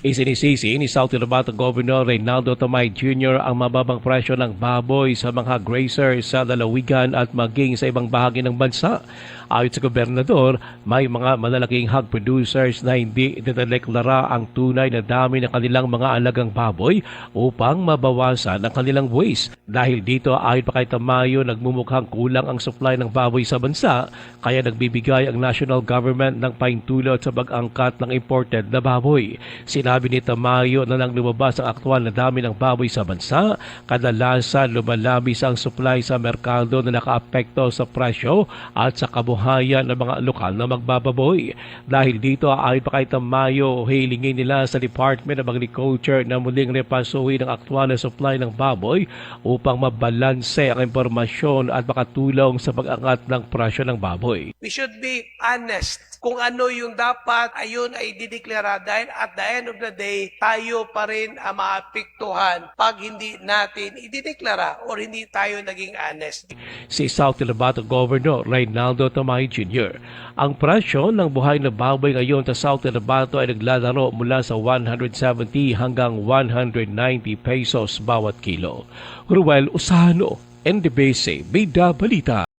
Isinisisi ni South Cotabato Governor Reynaldo Tamay Jr. ang mababang presyo ng baboy sa mga grazers sa lalawigan at maging sa ibang bahagi ng bansa. Ayon sa gobernador, may mga malalaking hog producers na hindi idinedeklara ang tunay na dami ng kanilang mga alagang baboy upang mabawasan ang kanilang waste. Dahil dito, ayon pa kay Tamayo, nagmumukhang kulang ang supply ng baboy sa bansa, kaya nagbibigay ang national government ng paintulot sa pag-angkat ng imported na baboy. Sinabi ni Tamayo na nang lumabas ang aktwal na dami ng baboy sa bansa, kadalasan lumalabis ang supply sa merkado na nakaapekto sa presyo at sa kabuhayan ng mga lokal na magbababoy. Dahil dito, ayon pa kay Tamayo, hilingin nila sa Department of Agriculture na muling repasuhin ang aktwal na supply ng baboy upang mabalanse ang impormasyon at makatulong sa pag-angat ng presyo ng baboy. We should be honest kung ano yung dapat, ayun ay dideklara dahil at the end of the day, tayo pa rin ang maapektuhan pag hindi natin idideklara or hindi tayo naging honest. Si South Cotabato Governor Reynaldo Tamay Jr. Ang presyo ng buhay na baboy ngayon sa South Cotabato ay naglalaro mula sa 170 hanggang 190 pesos bawat kilo. Ruel Usano, NDBC, Bida Balita.